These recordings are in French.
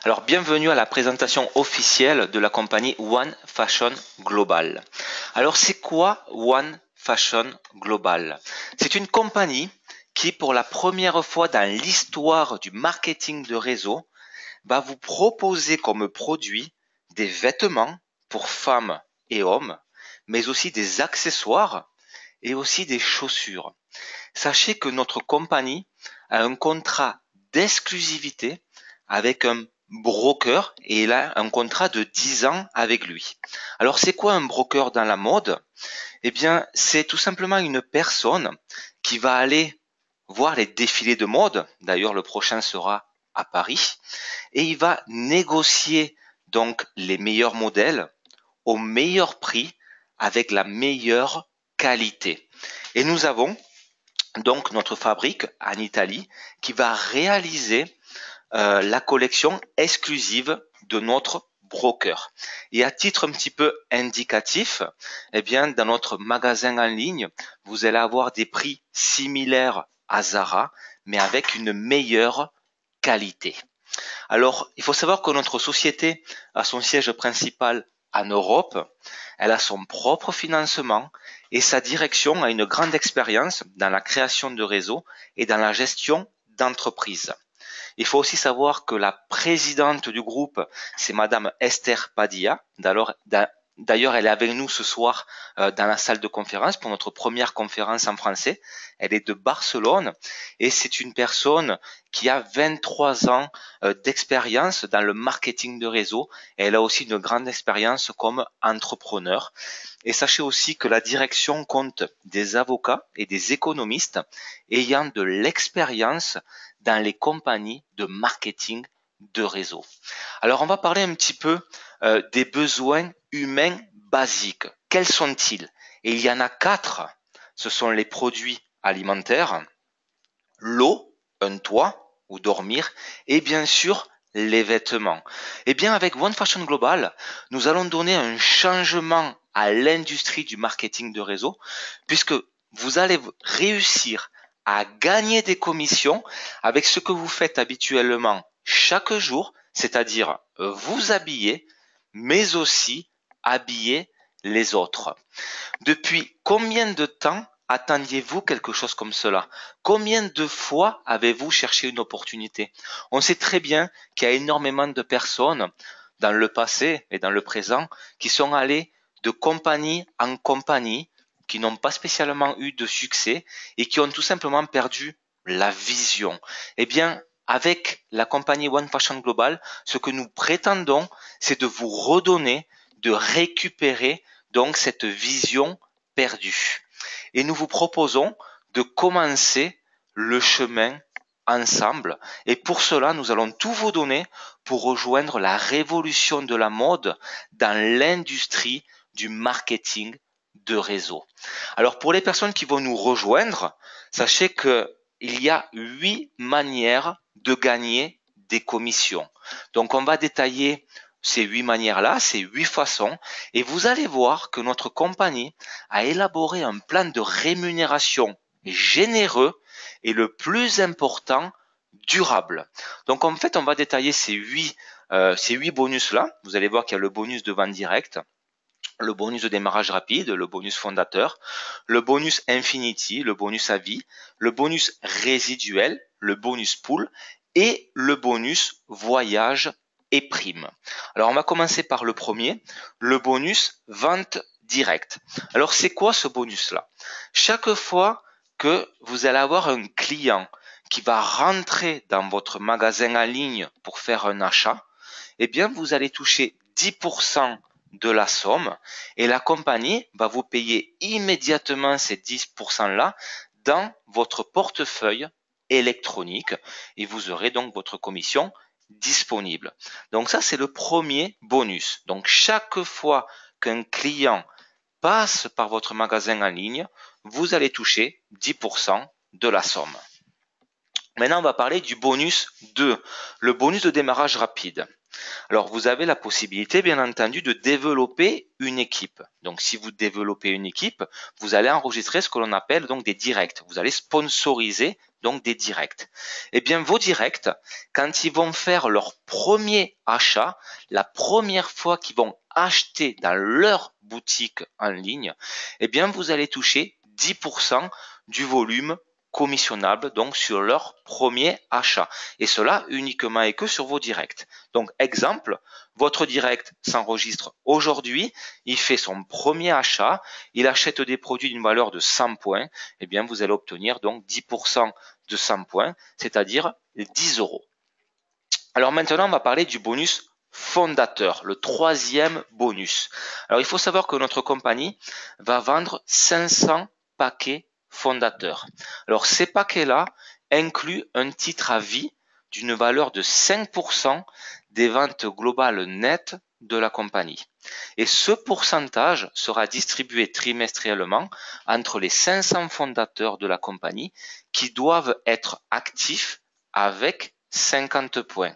Alors, bienvenue à la présentation officielle de la compagnie One Fashion Global. Alors, c'est quoi One Fashion Global? C'est une compagnie qui, pour la première fois dans l'histoire du marketing de réseau, va vous proposer comme produit des vêtements pour femmes et hommes, mais aussi des accessoires et aussi des chaussures. Sachez que notre compagnie a un contrat d'exclusivité avec un broker et il a un contrat de 10 ans avec lui. Alors c'est quoi un broker dans la mode? Eh bien c'est tout simplement une personne qui va aller voir les défilés de mode, d'ailleurs le prochain sera à Paris, et il va négocier donc les meilleurs modèles au meilleur prix avec la meilleure qualité. Et nous avons donc notre fabrique en Italie qui va réaliser la collection exclusive de notre broker. Et à titre un petit peu indicatif, eh bien, dans notre magasin en ligne, vous allez avoir des prix similaires à Zara, mais avec une meilleure qualité. Alors, il faut savoir que notre société a son siège principal en Europe, elle a son propre financement et sa direction a une grande expérience dans la création de réseaux et dans la gestion d'entreprises. Il faut aussi savoir que la présidente du groupe, c'est Madame Esther Padilla. D'ailleurs, elle est avec nous ce soir dans la salle de conférence pour notre première conférence en français. Elle est de Barcelone et c'est une personne qui a 23 ans d'expérience dans le marketing de réseau. Et elle a aussi une grande expérience comme entrepreneur. Et sachez aussi que la direction compte des avocats et des économistes ayant de l'expérience dans les compagnies de marketing de réseau. Alors on va parler un petit peu des besoins humains basiques. Quels sont-ils? Et il y en a 4. Ce sont les produits alimentaires, l'eau, un toit où dormir et bien sûr les vêtements. Et bien avec One Fashion Global, nous allons donner un changement à l'industrie du marketing de réseau puisque vous allez réussir à gagner des commissions avec ce que vous faites habituellement chaque jour, c'est-à-dire vous habiller, mais aussi habiller les autres. Depuis combien de temps attendiez-vous quelque chose comme cela? Combien de fois avez-vous cherché une opportunité? On sait très bien qu'il y a énormément de personnes dans le passé et dans le présent qui sont allées de compagnie en compagnie, qui n'ont pas spécialement eu de succès et qui ont tout simplement perdu la vision. Eh bien, avec la compagnie One Fashion Global, ce que nous prétendons, c'est de vous redonner, de récupérer donc cette vision perdue. Et nous vous proposons de commencer le chemin ensemble. Et pour cela, nous allons tout vous donner pour rejoindre la révolution de la mode dans l'industrie du marketing de réseau. Alors pour les personnes qui vont nous rejoindre, sachez que il y a 8 manières de gagner des commissions. Donc on va détailler ces 8 manières-là, ces 8 façons, et vous allez voir que notre compagnie a élaboré un plan de rémunération généreux et le plus important, durable. Donc en fait, on va détailler ces 8 bonus-là. Vous allez voir qu'il y a le bonus de vente directe, le bonus de démarrage rapide, le bonus fondateur, le bonus Infinity, le bonus à vie, le bonus résiduel, le bonus pool et le bonus voyage et prime. Alors on va commencer par le premier, le bonus vente directe. Alors c'est quoi ce bonus-là? Chaque fois que vous allez avoir un client qui va rentrer dans votre magasin en ligne pour faire un achat, eh bien vous allez toucher 10% de la somme et la compagnie va vous payer immédiatement ces 10%-là dans votre portefeuille électronique et vous aurez donc votre commission disponible. Donc ça, c'est le premier bonus. Donc chaque fois qu'un client passe par votre magasin en ligne, vous allez toucher 10% de la somme. Maintenant, on va parler du bonus 2, le bonus de démarrage rapide. Alors, vous avez la possibilité, bien entendu, de développer une équipe. Donc, si vous développez une équipe, vous allez enregistrer ce que l'on appelle donc des directs. Vous allez sponsoriser donc des directs. Eh bien, vos directs, quand ils vont faire leur premier achat, la première fois qu'ils vont acheter dans leur boutique en ligne, eh bien, vous allez toucher 10% du volume commissionnable donc sur leur premier achat, et cela uniquement et que sur vos directs. Donc exemple, votre direct s'enregistre aujourd'hui, il fait son premier achat, il achète des produits d'une valeur de 100 points, et bien vous allez obtenir donc 10% de 100 points, c'est-à-dire 10 euros. Alors maintenant, on va parler du bonus fondateur, le troisième bonus. Alors il faut savoir que notre compagnie va vendre 500 paquets fondateurs. Alors ces paquets-là incluent un titre à vie d'une valeur de 5% des ventes globales nettes de la compagnie. Et ce pourcentage sera distribué trimestriellement entre les 500 fondateurs de la compagnie qui doivent être actifs avec 50 points.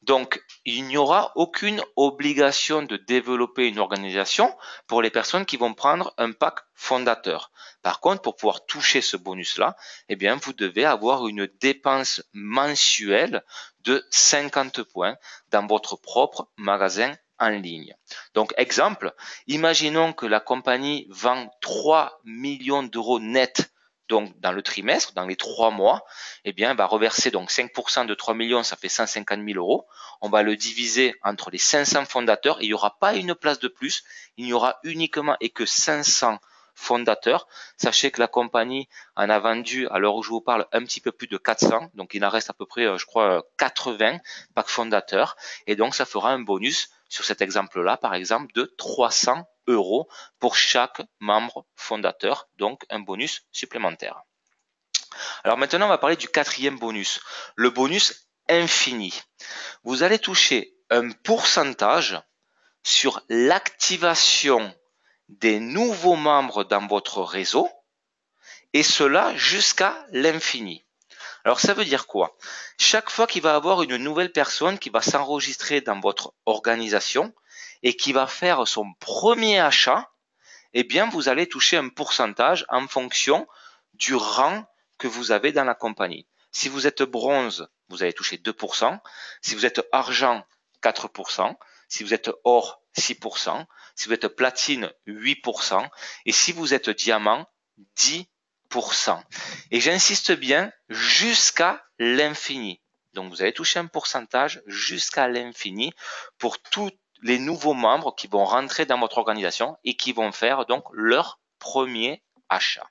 Donc, il n'y aura aucune obligation de développer une organisation pour les personnes qui vont prendre un pack fondateur. Par contre, pour pouvoir toucher ce bonus-là, eh bien, vous devez avoir une dépense mensuelle de 50 points dans votre propre magasin en ligne. Donc, exemple, imaginons que la compagnie vend 3 millions d'euros net donc dans le trimestre, dans les 3 mois, eh bien, elle va reverser donc 5% de 3 millions, ça fait 150 000 euros. On va le diviser entre les 500 fondateurs et il n'y aura pas une place de plus. Il n'y aura uniquement et que 500 fondateurs. Sachez que la compagnie en a vendu, à l'heure où je vous parle, un petit peu plus de 400. Donc, il en reste à peu près, je crois, 80 packs fondateurs. Et donc, ça fera un bonus sur cet exemple-là, par exemple, de 300 euros pour chaque membre fondateur, donc un bonus supplémentaire. Alors maintenant, on va parler du quatrième bonus, le bonus infini. Vous allez toucher un pourcentage sur l'activation des nouveaux membres dans votre réseau, et cela jusqu'à l'infini. Alors ça veut dire quoi? Chaque fois qu'il va y avoir une nouvelle personne qui va s'enregistrer dans votre organisation et qui va faire son premier achat, eh bien vous allez toucher un pourcentage en fonction du rang que vous avez dans la compagnie. Si vous êtes bronze, vous allez toucher 2%. Si vous êtes argent, 4%. Si vous êtes or, 6%. Si vous êtes platine, 8%. Et si vous êtes diamant, 10%. Et j'insiste bien, jusqu'à l'infini. Donc vous allez toucher un pourcentage jusqu'à l'infini pour tous les nouveaux membres qui vont rentrer dans votre organisation et qui vont faire donc leur premier achat.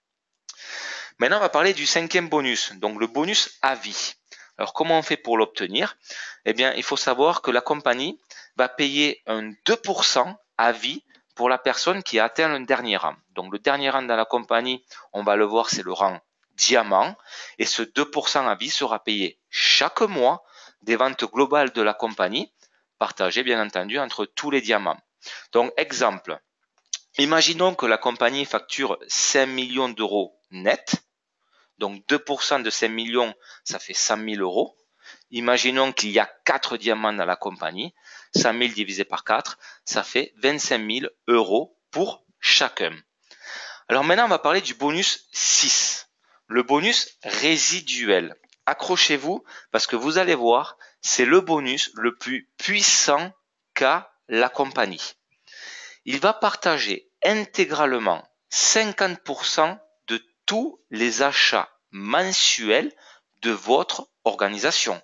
Maintenant, on va parler du cinquième bonus, donc le bonus à vie. Alors, comment on fait pour l'obtenir? Eh bien, il faut savoir que la compagnie va payer un 2% à vie pour la personne qui a atteint le dernier rang. Donc, le dernier rang dans la compagnie, on va le voir, c'est le rang diamant. Et ce 2% à vie sera payé chaque mois des ventes globales de la compagnie, partagées bien entendu entre tous les diamants. Donc, exemple, imaginons que la compagnie facture 5 millions d'euros net. Donc 2% de 5 millions, ça fait 100 000 euros. Imaginons qu'il y a 4 diamants dans la compagnie. 100 000 divisé par 4, ça fait 25 000 euros pour chacun. Alors maintenant, on va parler du bonus 6, le bonus résiduel. Accrochez-vous parce que vous allez voir, c'est le bonus le plus puissant qu'a la compagnie. Il va partager intégralement 50% de tous les achats mensuels de votre organisation.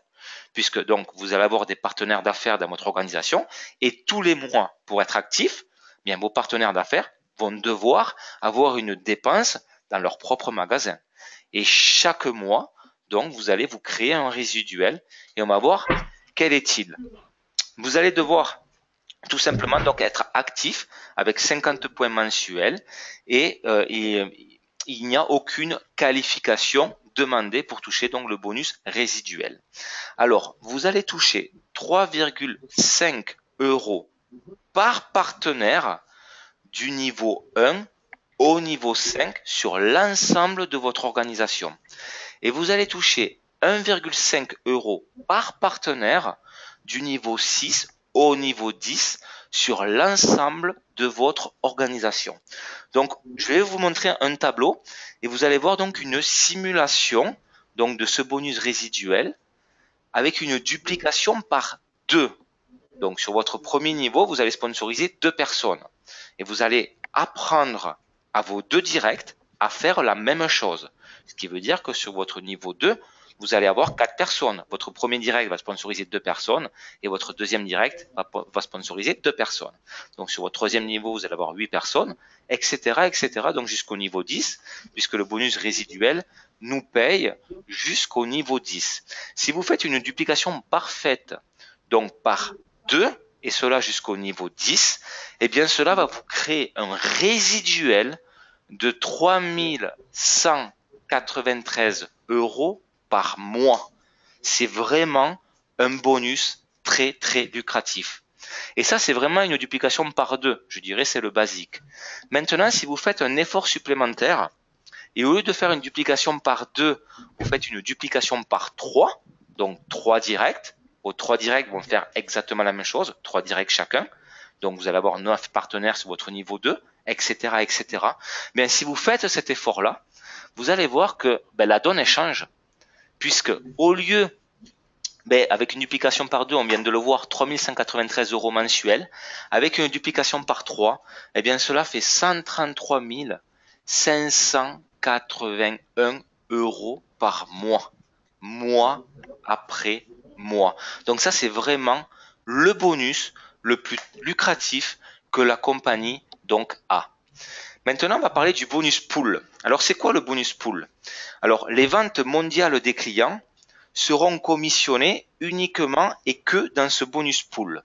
Puisque donc vous allez avoir des partenaires d'affaires dans votre organisation et tous les mois, pour être actif, bien vos partenaires d'affaires vont devoir avoir une dépense dans leur propre magasin. Et chaque mois, donc vous allez vous créer un résiduel et on va voir quel est-il. Vous allez devoir tout simplement donc être actif avec 50 points mensuels et il n'y a aucune qualification demandée pour toucher donc le bonus résiduel. Alors, vous allez toucher 3,5 euros par partenaire du niveau 1 au niveau 5 sur l'ensemble de votre organisation. Et vous allez toucher 1,5 euros par partenaire du niveau 6 au niveau 10 sur l'ensemble de votre organisation. Donc, je vais vous montrer un tableau et vous allez voir donc une simulation donc de ce bonus résiduel avec une duplication par 2. Donc sur votre premier niveau, vous allez sponsoriser 2 personnes et vous allez apprendre à vos 2 directs à faire la même chose. Ce qui veut dire que sur votre niveau 2, vous allez avoir 4 personnes. Votre premier direct va sponsoriser 2 personnes et votre deuxième direct va sponsoriser 2 personnes. Donc sur votre troisième niveau, vous allez avoir 8 personnes, etc., etc. Donc jusqu'au niveau 10, puisque le bonus résiduel nous paye jusqu'au niveau 10. Si vous faites une duplication parfaite, donc par 2, et cela jusqu'au niveau 10, eh bien cela va vous créer un résiduel de 3193 € par mois. C'est vraiment un bonus très lucratif. Et ça, c'est vraiment une duplication par 2. Je dirais c'est le basique. Maintenant, si vous faites un effort supplémentaire, et au lieu de faire une duplication par 2, vous faites une duplication par 3, donc 3 directs. Vos 3 directs vont faire exactement la même chose, 3 directs chacun. Donc vous allez avoir 9 partenaires sur votre niveau 2, etc., etc. Mais si vous faites cet effort-là, vous allez voir que la donne change. Puisque au lieu, avec une duplication par 2, on vient de le voir, 3193 € mensuels. Avec une duplication par 3, eh bien cela fait 133 581 € par mois. Mois après mois. Donc ça, c'est vraiment le bonus le plus lucratif que la compagnie donc a. Maintenant, on va parler du bonus pool. Alors, c'est quoi le bonus pool? Alors, les ventes mondiales des clients seront commissionnées uniquement et que dans ce bonus pool.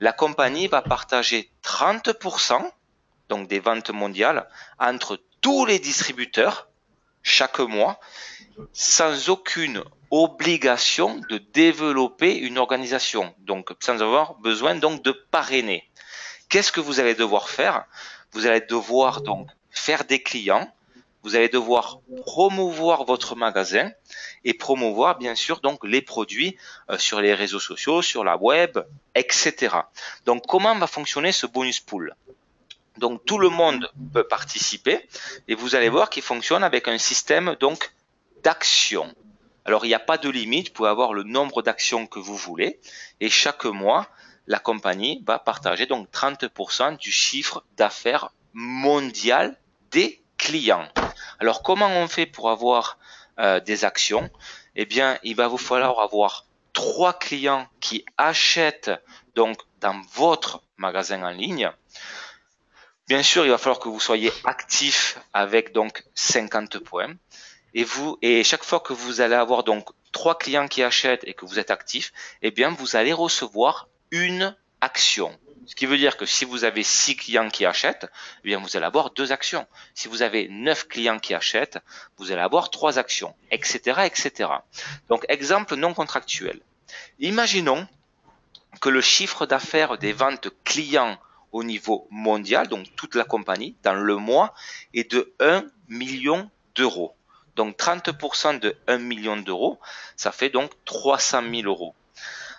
La compagnie va partager 30% donc des ventes mondiales entre tous les distributeurs chaque mois sans aucune obligation de développer une organisation, donc sans avoir besoin donc de parrainer. Qu'est-ce que vous allez devoir faire? Vous allez devoir donc faire des clients, vous allez devoir promouvoir votre magasin et promouvoir bien sûr donc les produits sur les réseaux sociaux, sur la web, etc. Donc comment va fonctionner ce bonus pool? Donc tout le monde peut participer et vous allez voir qu'il fonctionne avec un système donc d'actions. Alors il n'y a pas de limite, vous pouvez avoir le nombre d'actions que vous voulez et chaque mois la compagnie va partager donc 30% du chiffre d'affaires mondial des clients. Alors comment on fait pour avoir des actions? Eh bien il va vous falloir avoir 3 clients qui achètent donc dans votre magasin en ligne. Bien sûr, il va falloir que vous soyez actif avec donc 50 points. Et chaque fois que vous allez avoir donc 3 clients qui achètent et que vous êtes actif, eh bien vous allez recevoir une action. Ce qui veut dire que si vous avez 6 clients qui achètent, eh bien vous allez avoir 2 actions. Si vous avez 9 clients qui achètent, vous allez avoir 3 actions, etc., etc. Donc exemple non contractuel. Imaginons que le chiffre d'affaires des ventes clients au niveau mondial, donc toute la compagnie, dans le mois, est de 1 million d'euros. Donc 30% de 1 million d'euros, ça fait donc 300 000 euros.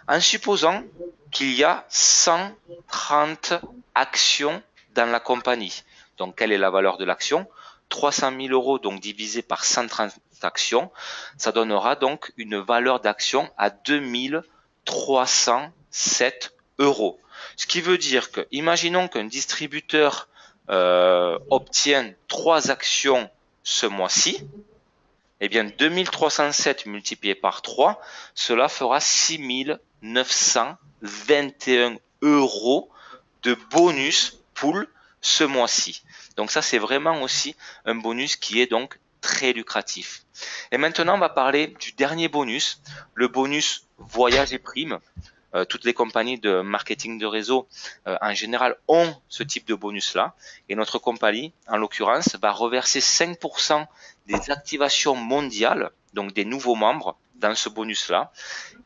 En supposant qu'il y a 130 actions dans la compagnie. Donc quelle est la valeur de l'action? 300 000 euros donc divisé par 130 actions, ça donnera donc une valeur d'action à 2307 euros. Ce qui veut dire que, imaginons qu'un distributeur obtient 3 actions ce mois-ci, eh bien 2307 multiplié par 3, cela fera 6921 euros de bonus pool ce mois-ci. Donc ça, c'est vraiment aussi un bonus qui est donc très lucratif. Et maintenant, on va parler du dernier bonus, le bonus voyage et primes. Toutes les compagnies de marketing de réseau en général ont ce type de bonus-là. Et notre compagnie, en l'occurrence, va reverser 5% des activations mondiales, donc des nouveaux membres, dans ce bonus-là.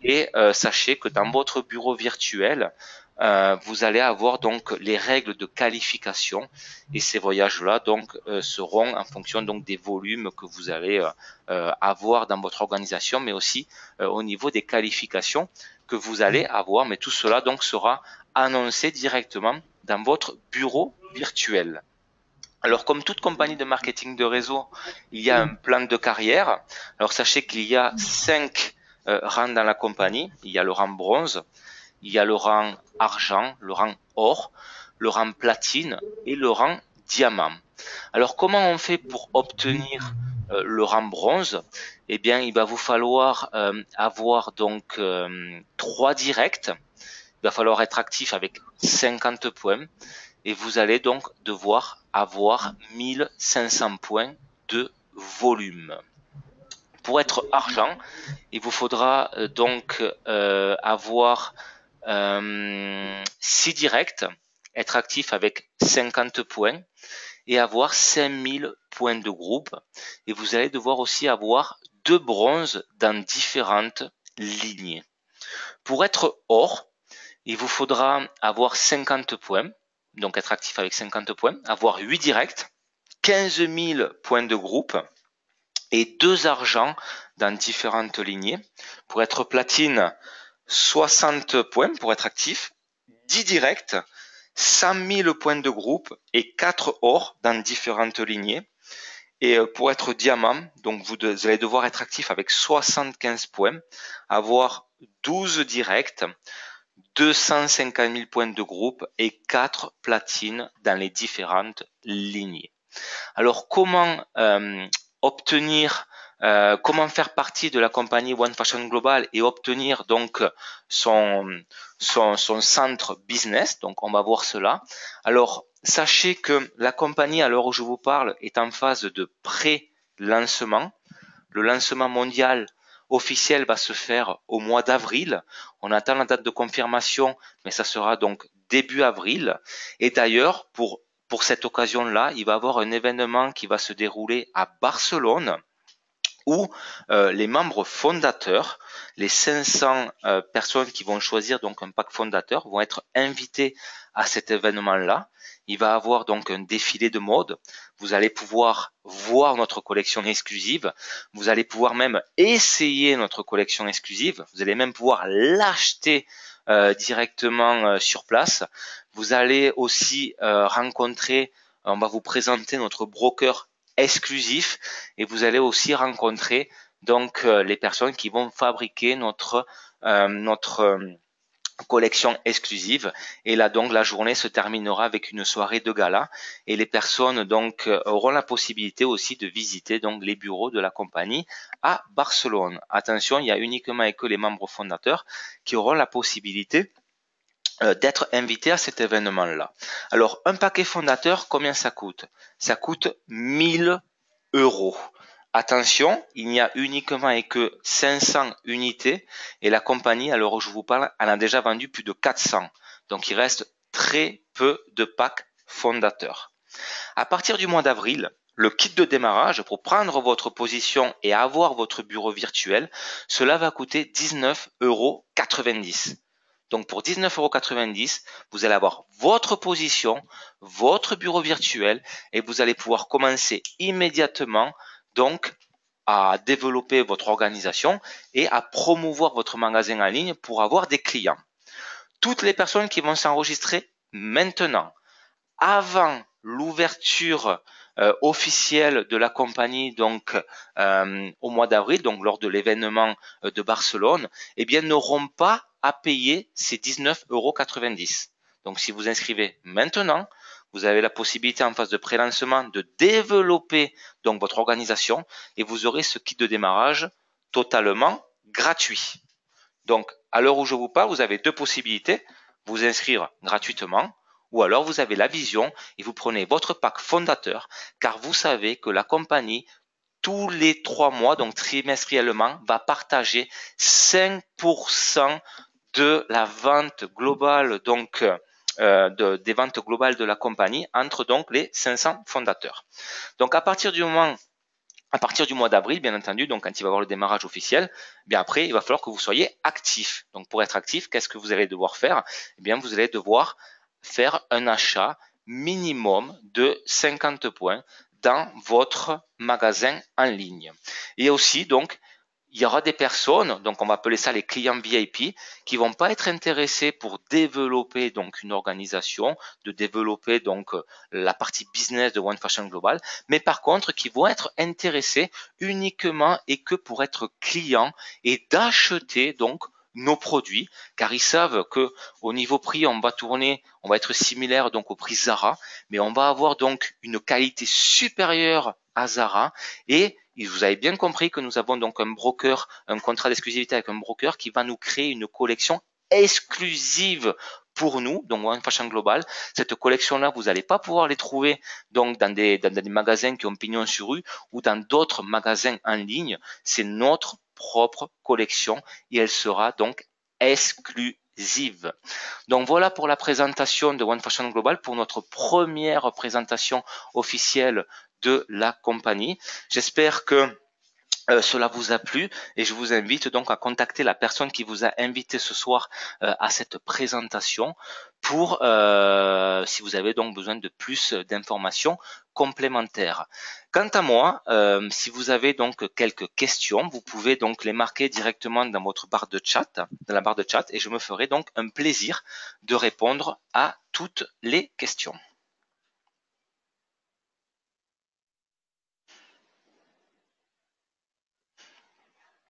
Et sachez que dans votre bureau virtuel, vous allez avoir donc les règles de qualification et ces voyages-là donc seront en fonction donc des volumes que vous allez avoir dans votre organisation, mais aussi au niveau des qualifications que vous allez avoir. Mais tout cela donc sera annoncé directement dans votre bureau virtuel. Alors, comme toute compagnie de marketing de réseau, il y a un plan de carrière. Alors, sachez qu'il y a 5 rangs dans la compagnie. Il y a le rang bronze, il y a le rang argent, le rang or, le rang platine et le rang diamant. Alors, comment on fait pour obtenir le rang bronze? Eh bien, il va vous falloir avoir donc 3 directs. Il va falloir être actif avec 50 points et vous allez donc devoir avoir 1500 points de volume. Pour être argent, il vous faudra donc avoir 6 directs, être actif avec 50 points et avoir 5000 points de groupe. Et vous allez devoir aussi avoir 2 bronzes dans différentes lignées. Pour être or, il vous faudra avoir 50 points, donc être actif avec 50 points, avoir 8 directs, 15 000 points de groupe et 2 argents dans différentes lignées. Pour être platine, 60 points pour être actif, 10 directs, 100 000 points de groupe et 4 or dans différentes lignées. Et pour être diamant, donc vous allez devoir être actif avec 75 points, avoir 12 directs, 250 000 points de groupe et 4 platines dans les différentes lignées. Alors comment comment faire partie de la compagnie One Fashion Global et obtenir donc son centre business? Donc on va voir cela. Alors sachez que la compagnie, à l'heure où je vous parle, est en phase de pré-lancement. Le lancement mondial officiel va se faire au mois d'avril. On attend la date de confirmation, mais ça sera donc début avril. Et d'ailleurs, pour cette occasion-là, il va y avoir un événement qui va se dérouler à Barcelone où les membres fondateurs, les 500 personnes qui vont choisir donc un pack fondateur vont être invités à cet événement-là. Il va y avoir donc un défilé de mode. Vous allez pouvoir voir notre collection exclusive. Vous allez pouvoir même essayer notre collection exclusive. Vous allez même pouvoir l'acheter directement sur place. Vous allez aussi rencontrer, on va vous présenter notre broker exclusif et vous allez aussi rencontrer donc les personnes qui vont fabriquer notre collection exclusive. Et là donc la journée se terminera avec une soirée de gala et les personnes donc auront la possibilité aussi de visiter donc les bureaux de la compagnie à Barcelone. Attention, il y a uniquement et que les membres fondateurs qui auront la possibilité d'être invités à cet événement-là. Alors, un paquet fondateur, combien ça coûte? Ça coûte 1000 euros. Attention, il n'y a uniquement et que 500 unités et la compagnie, à l'heure où je vous parle, en a déjà vendu plus de 400. Donc, il reste très peu de packs fondateurs. À partir du mois d'avril, le kit de démarrage pour prendre votre position et avoir votre bureau virtuel, cela va coûter 19,90 euros. Donc pour 19,90 €, vous allez avoir votre position, votre bureau virtuel et vous allez pouvoir commencer immédiatement donc à développer votre organisation et à promouvoir votre magasin en ligne pour avoir des clients. Toutes les personnes qui vont s'enregistrer maintenant, avant l'ouverture officielle de la compagnie donc au mois d'avril, donc lors de l'événement de Barcelone, eh bien n'auront pas à payer ces 19,90 €. Donc si vous inscrivez maintenant, vous avez la possibilité en phase de pré-lancement de développer donc votre organisation et vous aurez ce kit de démarrage totalement gratuit. Donc à l'heure où je vous parle, vous avez deux possibilités: vous inscrire gratuitement ou alors vous avez la vision et vous prenez votre pack fondateur car vous savez que la compagnie tous les 3 mois, donc trimestriellement, va partager 5% de la vente globale, donc des ventes globales de la compagnie entre donc les 500 fondateurs. Donc à partir du mois d'avril, bien entendu, donc quand il va y avoir le démarrage officiel, bien après, il va falloir que vous soyez actif. Donc pour être actif, qu'est-ce que vous allez devoir faire? Eh bien, vous allez devoir faire un achat minimum de 50 points dans votre magasin en ligne. Et aussi, donc, il y aura des personnes, donc on va appeler ça les clients VIP, qui vont pas être intéressés pour développer donc une organisation, de développer donc la partie business de One Fashion Global, mais par contre qui vont être intéressés uniquement et que pour être clients et d'acheter donc nos produits, car ils savent que au niveau prix, on va être similaire donc au prix Zara, mais on va avoir donc une qualité supérieure à Zara et vous avez bien compris que nous avons donc un broker, un contrat d'exclusivité avec un broker qui va nous créer une collection exclusive pour nous, donc One Fashion Global. Cette collection-là, vous n'allez pas pouvoir les trouver donc dans des magasins qui ont pignon sur rue ou dans d'autres magasins en ligne. C'est notre propre collection et elle sera donc exclusive. Donc voilà pour la présentation de One Fashion Global, pour notre première présentation officielle de la compagnie. J'espère que cela vous a plu et je vous invite donc à contacter la personne qui vous a invité ce soir à cette présentation pour si vous avez donc besoin de plus d'informations complémentaires. Quant à moi, si vous avez donc quelques questions, vous pouvez donc les marquer directement dans votre barre de chat, dans la barre de chat, et je me ferai donc un plaisir de répondre à toutes les questions.